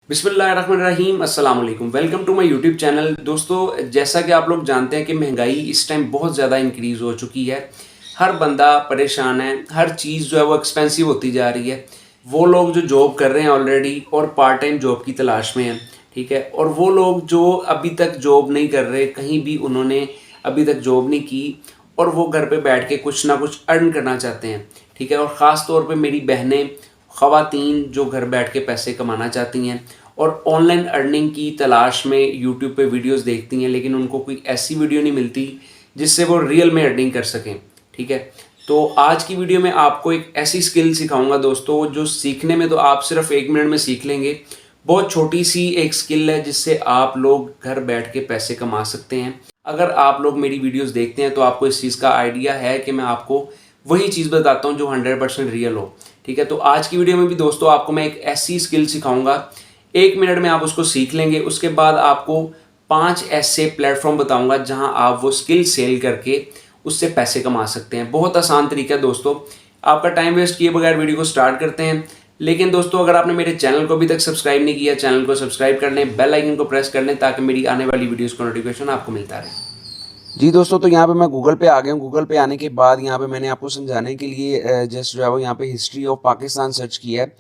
बिस्मिल्लाहिर्रहमानिर्रहीम अस्सलाम वालेकुम। Welcome to my YouTube channel. दोस्तों, जैसा कि आप लोग जानते हैं कि महंगाई इस टाइम बहुत ज़्यादा इंक्रीज़ हो चुकी है। हर बंदा परेशान है, हर चीज़ जो है वो एक्सपेंसिव होती जा रही है। वो लोग जो जॉब कर रहे हैं ऑलरेडी और पार्ट टाइम जॉब की तलाश में हैं, ठीक है, और वो लोग जो अभी तक जॉब नहीं कर रहे, कहीं भी उन्होंने अभी तक जॉब नहीं की और वो घर पे बैठ के कुछ ना कुछ अर्न करना चाहते हैं, ठीक है। और ख़ास तौर पे मेरी बहनें, ख़वातीन जो घर बैठ के पैसे कमाना चाहती हैं और ऑनलाइन अर्निंग की तलाश में यूट्यूब पे वीडियोस देखती हैं, लेकिन उनको कोई ऐसी वीडियो नहीं मिलती जिससे वो रियल में अर्निंग कर सकें, ठीक है। तो आज की वीडियो में आपको एक ऐसी स्किल सिखाऊंगा दोस्तों, जो सीखने में तो आप सिर्फ 1 मिनट में सीख लेंगे। बहुत छोटी सी एक स्किल है जिससे आप लोग घर बैठ के पैसे कमा सकते हैं। अगर आप लोग मेरी वीडियोस देखते हैं तो आपको इस चीज़ का आइडिया है कि मैं आपको वही चीज़ बताता हूँ जो 100% रियल हो, ठीक है। तो आज की वीडियो में भी दोस्तों आपको मैं एक ऐसी स्किल सिखाऊंगा, 1 मिनट में आप उसको सीख लेंगे। उसके बाद आपको 5 ऐसे प्लेटफॉर्म बताऊंगा जहां आप वो स्किल सेल करके उससे पैसे कमा सकते हैं। बहुत आसान तरीका है दोस्तों। आपका टाइम वेस्ट किए बगैर वीडियो को स्टार्ट करते हैं। लेकिन दोस्तों, अगर आपने मेरे चैनल को अभी तक सब्सक्राइब नहीं किया, चैनल को सब्सक्राइब कर लें, बेल आइकन को प्रेस कर लें ताकि मेरी आने वाली वीडियोज़ का नोटिफिकेशन आपको मिलता रहे। जी दोस्तों, तो यहाँ पे मैं गूगल पे आ गया हूँ। गूगल पे आने के बाद यहाँ पे मैंने आपको समझाने के लिए जस्ट जो है वो यहाँ पे हिस्ट्री ऑफ पाकिस्तान सर्च किया है।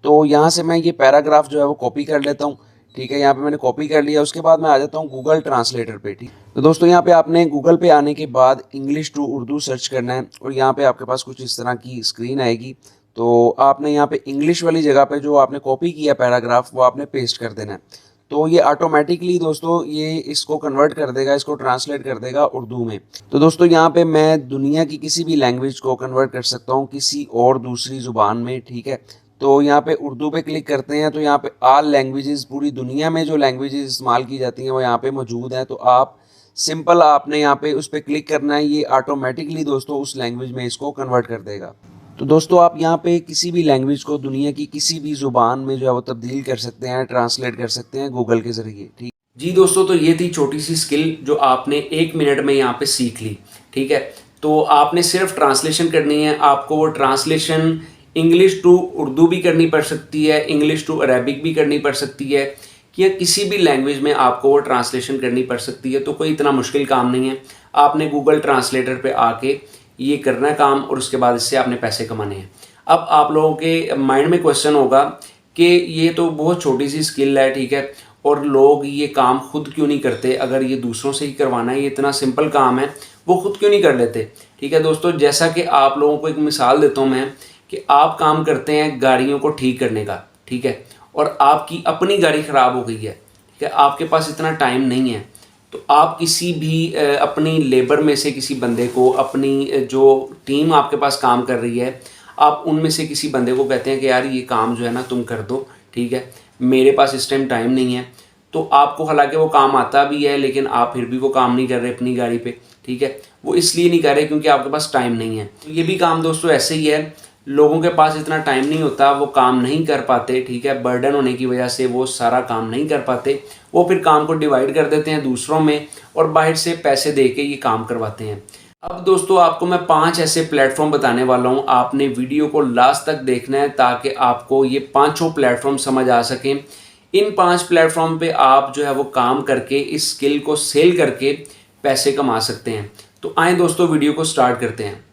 तो यहाँ से मैं ये पैराग्राफ जो है वो कॉपी कर लेता हूँ, ठीक है। यहाँ पे मैंने कॉपी कर लिया। उसके बाद मैं आ जाता हूँ गूगल ट्रांसलेटर पे, ठीक। तो दोस्तों, यहाँ पे आपने गूगल पे आने के बाद इंग्लिश टू उर्दू सर्च करना है और यहाँ पे आपके पास कुछ इस तरह की स्क्रीन आएगी। तो आपने यहाँ पे इंग्लिश वाली जगह पे जो आपने कॉपी किया पैराग्राफ वो आपने पेस्ट कर देना है। तो ये ऑटोमेटिकली दोस्तों ये इसको कन्वर्ट कर देगा, इसको ट्रांसलेट कर देगा उर्दू में। तो दोस्तों, यहाँ पे मैं दुनिया की किसी भी लैंग्वेज को कन्वर्ट कर सकता हूँ किसी और दूसरी ज़ुबान में, ठीक है। तो यहाँ पे उर्दू पे क्लिक करते हैं तो यहाँ पे ऑल लैंग्वेजेस, पूरी दुनिया में जो लैंग्वेजेस इस्तेमाल की जाती हैं वो यहाँ पे मौजूद हैं। तो आप सिंपल आपने यहाँ पे उस पर क्लिक करना है, ये ऑटोमेटिकली दोस्तों उस लैंग्वेज में इसको कन्वर्ट कर देगा। तो दोस्तों, आप यहाँ पे किसी भी लैंग्वेज को दुनिया की किसी भी ज़ुबान में जो है वो तब्दील कर सकते हैं, ट्रांसलेट कर सकते हैं गूगल के ज़रिए, ठीक। जी दोस्तों, तो ये थी छोटी सी स्किल जो आपने 1 मिनट में यहाँ पे सीख ली, ठीक है। तो आपने सिर्फ ट्रांसलेशन करनी है। आपको वो ट्रांसलेशन इंग्लिश टू उर्दू भी करनी पड़ सकती है, इंग्लिश टू अरेबिक भी करनी पड़ सकती है, या किसी भी लैंग्वेज में आपको वो ट्रांसलेशन करनी पड़ सकती है। तो कोई इतना मुश्किल काम नहीं है। आपने गूगल ट्रांसलेटर पे आके ये करना है काम और उसके बाद इससे आपने पैसे कमाने हैं। अब आप लोगों के माइंड में क्वेश्चन होगा कि ये तो बहुत छोटी सी स्किल है, ठीक है, और लोग ये काम खुद क्यों नहीं करते? अगर ये दूसरों से ही करवाना है, ये इतना सिंपल काम है, वो खुद क्यों नहीं कर लेते? ठीक है दोस्तों, जैसा कि आप लोगों को एक मिसाल देता हूँ मैं, कि आप काम करते हैं गाड़ियों को ठीक करने का, ठीक है, और आपकी अपनी गाड़ी ख़राब हो गई है, ठीक है, आपके पास इतना टाइम नहीं है। तो आप किसी भी अपनी लेबर में से किसी बंदे को, अपनी जो टीम आपके पास काम कर रही है, आप उनमें से किसी बंदे को कहते हैं कि यार ये काम जो है ना तुम कर दो, ठीक है, मेरे पास इस टाइम टाइम नहीं है। तो आपको हालांकि वो काम आता भी है, लेकिन आप फिर भी वो काम नहीं कर रहे अपनी गाड़ी पे, ठीक है। वो इसलिए नहीं कर रहे क्योंकि आपके पास टाइम नहीं है। तो ये भी काम दोस्तों ऐसे ही है, लोगों के पास इतना टाइम नहीं होता, वो काम नहीं कर पाते, ठीक है, बर्डन होने की वजह से वो सारा काम नहीं कर पाते। वो फिर काम को डिवाइड कर देते हैं दूसरों में और बाहर से पैसे दे के ये काम करवाते हैं। अब दोस्तों, आपको मैं 5 ऐसे प्लेटफॉर्म बताने वाला हूँ। आपने वीडियो को लास्ट तक देखना है ताकि आपको ये पाँचों प्लेटफॉर्म समझ आ सकें। इन 5 प्लेटफॉर्म पे आप जो है वो काम करके इस स्किल को सेल करके पैसे कमा सकते हैं। तो आए दोस्तों, वीडियो को स्टार्ट करते हैं।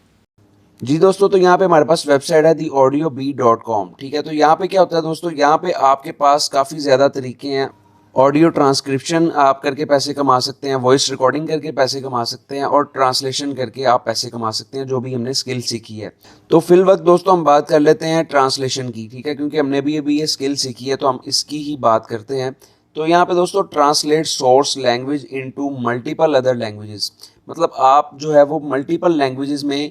जी दोस्तों, तो यहाँ पे हमारे पास वेबसाइट है theaudiobee.com, ठीक है। तो यहाँ पे क्या होता है दोस्तों, यहाँ पे आपके पास काफ़ी ज़्यादा तरीके हैं। ऑडियो ट्रांसक्रिप्शन आप करके पैसे कमा सकते हैं, वॉइस रिकॉर्डिंग करके पैसे कमा सकते हैं और ट्रांसलेशन करके आप पैसे कमा सकते हैं, जो भी हमने स्किल सीखी है। तो फिल वक्त दोस्तों हम बात कर लेते हैं ट्रांसलेशन की, ठीक है, क्योंकि हमने भी अभी ये स्किल सीखी है तो हम इसकी ही बात करते हैं। तो यहाँ पे दोस्तों translate source language into multiple other languages, मतलब आप जो है वो मल्टीपल लैंग्वेजेस में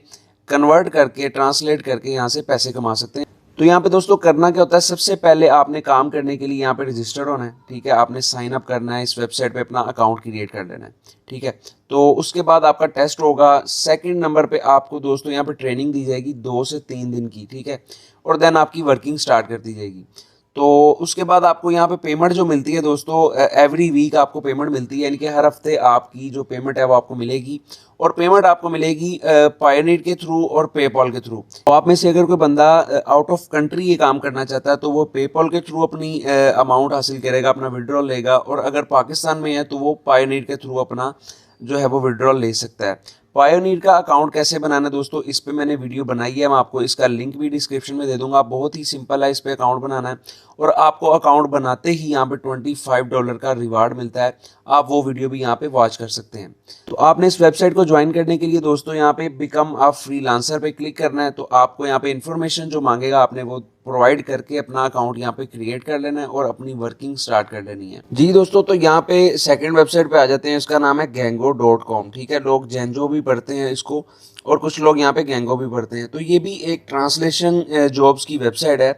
कन्वर्ट करके, ट्रांसलेट करके यहाँ से पैसे कमा सकते हैं। तो यहाँ पे दोस्तों करना क्या होता है, सबसे पहले आपने काम करने के लिए यहाँ पे रजिस्टर होना है, ठीक है। आपने साइन अप करना है, इस वेबसाइट पे अपना अकाउंट क्रिएट कर लेना है, ठीक है। तो उसके बाद आपका टेस्ट होगा। सेकंड नंबर पे आपको दोस्तों यहाँ पे ट्रेनिंग दी जाएगी 2 से 3 दिन की, ठीक है, और देन आपकी वर्किंग स्टार्ट कर दी जाएगी। तो उसके बाद आपको यहाँ पे पेमेंट जो मिलती है दोस्तों, एवरी वीक आपको पेमेंट मिलती है, यानी कि हर हफ्ते आपकी जो पेमेंट है वो आपको मिलेगी। और पेमेंट आपको मिलेगी पायोनियर के थ्रू और पेपॉल के थ्रू। तो आप में से अगर कोई बंदा आउट ऑफ कंट्री ये काम करना चाहता है तो वो पेपॉल के थ्रू अपनी अमाउंट हासिल करेगा, अपना विड्रॉल लेगा। और अगर पाकिस्तान में है तो वो पायोनियर के थ्रू अपना जो है वो विड्रॉल ले सकता है। पायोनियर का अकाउंट कैसे बनाना है दोस्तों, इस पे मैंने वीडियो बनाई है, मैं आपको इसका लिंक भी डिस्क्रिप्शन में दे दूंगा। बहुत ही सिंपल है इस पे अकाउंट बनाना है, और आपको अकाउंट बनाते ही यहाँ पे $25 का रिवार्ड मिलता है। आप वो वीडियो भी यहाँ पे वॉच कर सकते हैं। तो आपने इस वेबसाइट को ज्वाइन करने के लिए दोस्तों यहाँ पे बिकम अ फ्रीलांसर पे क्लिक करना है। तो आपको यहाँ पे इन्फॉर्मेशन जो मांगेगा आपने वो प्रोवाइड करके अपना अकाउंट यहाँ पे क्रिएट कर लेना है और अपनी वर्किंग स्टार्ट कर लेनी है। जी दोस्तों, तो यहाँ पे सेकंड वेबसाइट पे आ जाते हैं। इसका नाम है Gango.com। ठीक है, लोग जेंजो भी पढ़ते हैं इसको, और कुछ लोग यहाँ पे गैंगो भी पढ़ते हैं। तो ये भी एक ट्रांसलेशन जॉब्स की वेबसाइट है।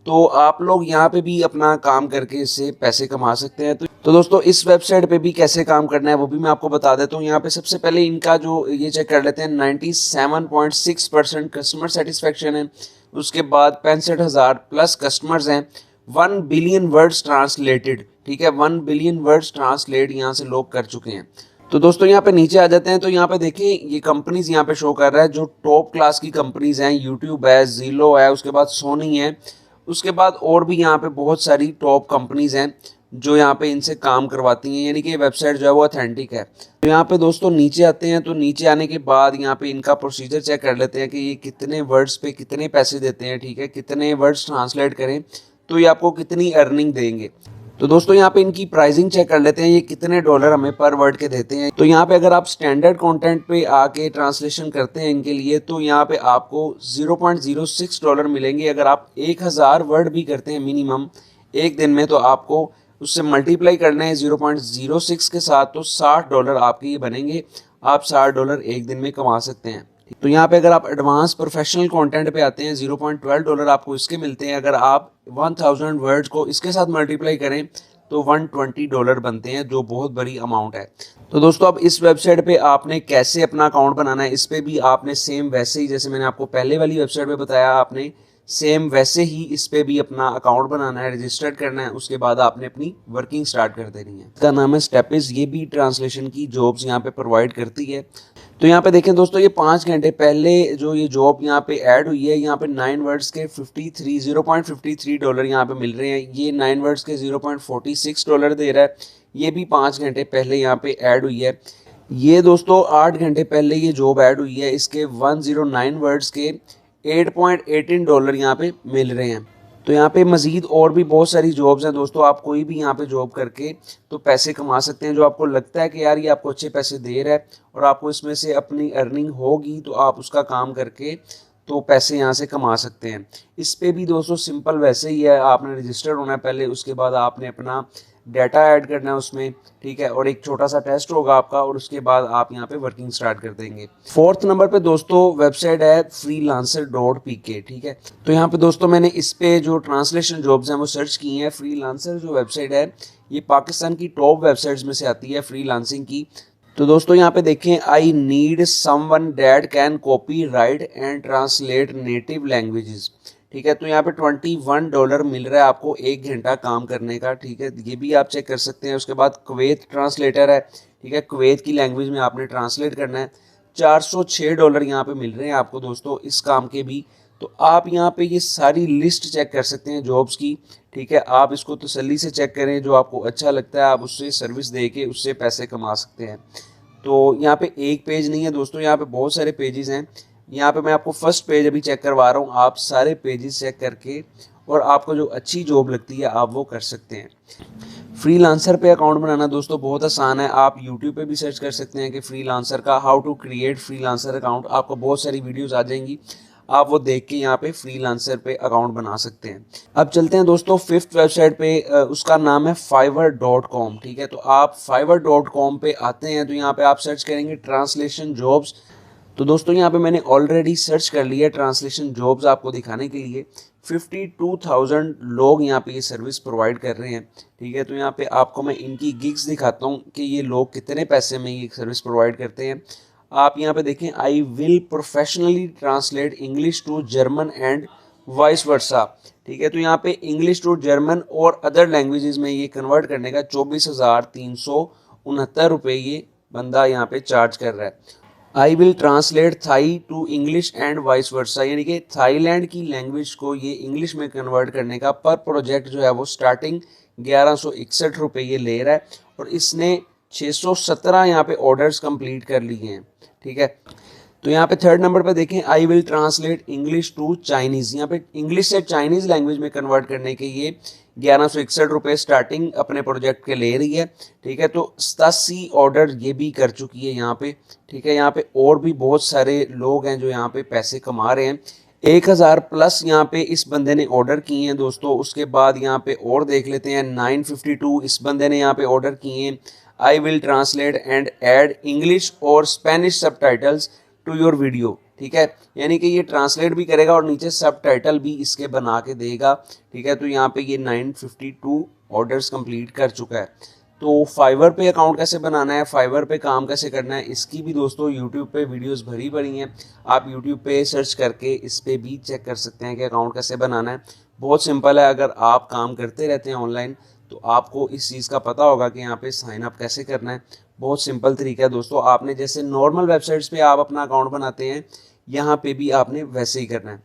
तो आप लोग यहाँ पे भी अपना काम करके इससे पैसे कमा सकते हैं। तो दोस्तों, इस वेबसाइट पे भी कैसे काम करना है वो भी मैं आपको बता देता हूँ। यहाँ पे सबसे पहले इनका जो ये चेक कर लेते हैं, 97.6% कस्टमर सेटिस्फेक्शन है। उसके बाद 65,000 प्लस कस्टमर्स हैं। 1 बिलियन वर्ड्स ट्रांसलेटेड। ठीक है, 1 बिलियन वर्ड्स ट्रांसलेट यहाँ से लोग कर चुके हैं। तो दोस्तों यहाँ पे नीचे आ जाते हैं। तो यहाँ पे देखिए ये कंपनीज यहाँ पे शो कर रहा है जो टॉप क्लास की कंपनीज हैं। यूट्यूब है, जीलो है, उसके बाद सोनी है, उसके बाद और भी यहाँ पे बहुत सारी टॉप कंपनीज हैं जो यहाँ पे इनसे काम करवाती हैं, यानी कि ये वेबसाइट जो है वो ऑथेंटिक है। तो यहाँ पे दोस्तों नीचे आते हैं। तो नीचे आने के बाद यहाँ पे इनका प्रोसीजर चेक कर लेते हैं कि ये कितने वर्ड्स पे कितने पैसे देते हैं। ठीक है, कितने वर्ड्स ट्रांसलेट करें तो ये आपको कितनी अर्निंग देंगे। तो दोस्तों यहाँ पे इनकी प्राइसिंग चेक कर लेते हैं, ये कितने डॉलर हमें पर वर्ड के देते हैं। तो यहाँ पे अगर आप स्टैंडर्ड कंटेंट पे आके ट्रांसलेशन करते हैं इनके लिए, तो यहाँ पे आपको $0.06 मिलेंगे। अगर आप 1000 वर्ड भी करते हैं मिनिमम एक दिन में, तो आपको उससे मल्टीप्लाई करना है 0.06 के साथ, तो $60 आपके ये बनेंगे। आप $60 एक दिन में कमा सकते हैं। तो यहाँ पे अगर आप एडवांस प्रोफेशनल कंटेंट पे आते हैं, $0.12 आपको इसके मिलते हैं। अगर आप 1000 वर्ड्स को इसके साथ मल्टीप्लाई करें तो $120 बनते हैं, जो बहुत बड़ी अमाउंट है। तो दोस्तों, अब इस वेबसाइट पे आपने कैसे अपना अकाउंट बनाना है, इस पे भी आपने सेम वैसे ही जैसे मैंने आपको पहले वाली वेबसाइट पे बताया, आपने सेम वैसे ही इस पे भी अपना अकाउंट बनाना है, रजिस्टर्ड करना है। उसके बाद आपने अपनी वर्किंग स्टार्ट कर देनी है। इसका नाम है स्टेपिस। ये भी ट्रांसलेशन की जॉब्स यहाँ पे प्रोवाइड करती है। तो यहाँ पे देखें दोस्तों, ये 5 घंटे पहले जो ये जॉब यहाँ पे ऐड हुई है, यहाँ पे 9 वर्ड्स के $0.53 यहाँ पे मिल रहे हैं। ये 9 वर्ड्स के $0.46 दे रहा है। ये भी 5 घंटे पहले यहाँ पे ऐड हुई है। ये दोस्तों 8 घंटे पहले ये जॉब ऐड हुई है। इसके 109 वर्ड्स के $8.18 यहाँ पे मिल रहे हैं। तो यहाँ पे मज़ीद और भी बहुत सारी जॉब्स हैं दोस्तों। आप कोई भी यहाँ पे जॉब करके तो पैसे कमा सकते हैं, जो आपको लगता है कि यार ये आपको अच्छे पैसे दे रहा है और आपको इसमें से अपनी अर्निंग होगी, तो आप उसका काम करके तो पैसे यहाँ से कमा सकते हैं। इस पे भी दोस्तों सिंपल वैसे ही है, आपने रजिस्टर्ड होना है पहले, उसके बाद आपने अपना डाटा ऐड करना है उसमें। ठीक है, और एक छोटा सा टेस्ट होगा आपका, और उसके बाद आप यहाँ पे वर्किंग स्टार्ट कर देंगे। 4th नंबर पे दोस्तों वेबसाइट है freelancer.pk। ठीक है, तो यहाँ पे दोस्तों मैंने इस पे जो ट्रांसलेशन जॉब्स हैं वो सर्च की हैं। फ्रीलांसर जो वेबसाइट है ये पाकिस्तान की टॉप वेबसाइट्स में से आती है फ्रीलांसिंग की। तो दोस्तों यहाँ पे देखें, I need someone that can copy right and translate native languages. ठीक है, तो यहाँ पे $21 मिल रहा है आपको 1 घंटा काम करने का। ठीक है, ये भी आप चेक कर सकते हैं। उसके बाद कुवैत ट्रांसलेटर है। ठीक है, कुवैत की लैंग्वेज में आपने ट्रांसलेट करना है। $406 यहाँ पे मिल रहे हैं आपको दोस्तों इस काम के भी। तो आप यहाँ पे ये सारी लिस्ट चेक कर सकते हैं जॉब्स की। ठीक है, आप इसको तसल्ली से चेक करें, जो आपको अच्छा लगता है आप उससे सर्विस दे के उससे पैसे कमा सकते हैं। तो यहाँ पे एक पेज नहीं है दोस्तों, यहाँ पे बहुत सारे पेजेस हैं। यहाँ पे मैं आपको फर्स्ट पेज अभी चेक करवा रहा हूँ। आप सारे पेजेस चेक करके और आपको जो अच्छी जॉब लगती है आप वो कर सकते हैं। फ्रीलांसर पे अकाउंट बनाना दोस्तों बहुत आसान है। आप यूट्यूब पे भी सर्च कर सकते हैं कि फ्रीलांसर का how to create freelancer account, आपको बहुत सारी वीडियोस आ जाएंगी, आप वो देख के यहाँ पे फ्रीलांसर पे अकाउंट बना सकते हैं। अब चलते हैं दोस्तों 5th वेबसाइट पे, उसका नाम है fiverr.com। ठीक है, तो आप fiverr.com पे आते हैं। तो यहाँ पे आप सर्च करेंगे ट्रांसलेशन जॉब्स। तो दोस्तों यहाँ पे मैंने ऑलरेडी सर्च कर लिया है ट्रांसलेशन जॉब्स आपको दिखाने के लिए। 52,000 लोग यहाँ पे ये सर्विस प्रोवाइड कर रहे हैं। ठीक है, तो यहाँ पे आपको मैं इनकी गिग्स दिखाता हूँ कि ये लोग कितने पैसे में ये सर्विस प्रोवाइड करते हैं। आप यहाँ पे देखें, I will professionally translate English to German and vice versa. ठीक है। तो यहाँ पे इंग्लिश टू जर्मन और अदर लैंग्वेजेस में ये कन्वर्ट करने का 24,369 रुपये ये बंदा यहाँ पे चार्ज कर रहा है। I will translate Thai to English and vice versa, यानी कि थाईलैंड की लैंग्वेज को ये इंग्लिश में कन्वर्ट करने का पर प्रोजेक्ट जो है वो स्टार्टिंग 1161 रुपये ये ले रहा है और इसने 617 यहाँ पे ऑर्डर्स कंप्लीट कर लिए हैं। ठीक है। तो यहाँ पे थर्ड नंबर पे देखें, I will translate English to Chinese, यहाँ पे इंग्लिश से चाइनीज़ लैंग्वेज में कन्वर्ट करने के ये 1161 रुपये स्टार्टिंग अपने प्रोजेक्ट के ले रही है। ठीक है। तो 87 ऑर्डर ये भी कर चुकी है यहाँ पे। ठीक है। यहाँ पे और भी बहुत सारे लोग हैं जो यहाँ पे पैसे कमा रहे हैं। 1000 प्लस यहाँ पे इस बंदे ने ऑर्डर किए हैं दोस्तों। उसके बाद यहाँ पे और देख लेते हैं, 952 इस बंदे ने यहाँ पे ऑर्डर किए हैं। I will translate and add English और Spanish subtitles to your video. ठीक है। यानी कि ये ट्रांसलेट भी करेगा और नीचे सबटाइटल भी इसके बना के देगा। ठीक है। तो यहाँ पे ये 952 ऑर्डर्स कंप्लीट कर चुका है। तो फाइवर पे अकाउंट कैसे बनाना है, फाइवर पे काम कैसे करना है, इसकी भी दोस्तों यूट्यूब पे वीडियोस भरी पड़ी हैं। आप यूट्यूब पे सर्च करके इस पे भी चेक कर सकते हैं कि अकाउंट कैसे बनाना है। बहुत सिंपल है। अगर आप काम करते रहते हैं ऑनलाइन तो आपको इस चीज़ का पता होगा कि यहाँ पे साइन अप कैसे करना है। बहुत सिंपल तरीका है दोस्तों। आपने जैसे नॉर्मल वेबसाइट्स पे आप अपना अकाउंट बनाते हैं, यहाँ पे भी आपने वैसे ही करना है।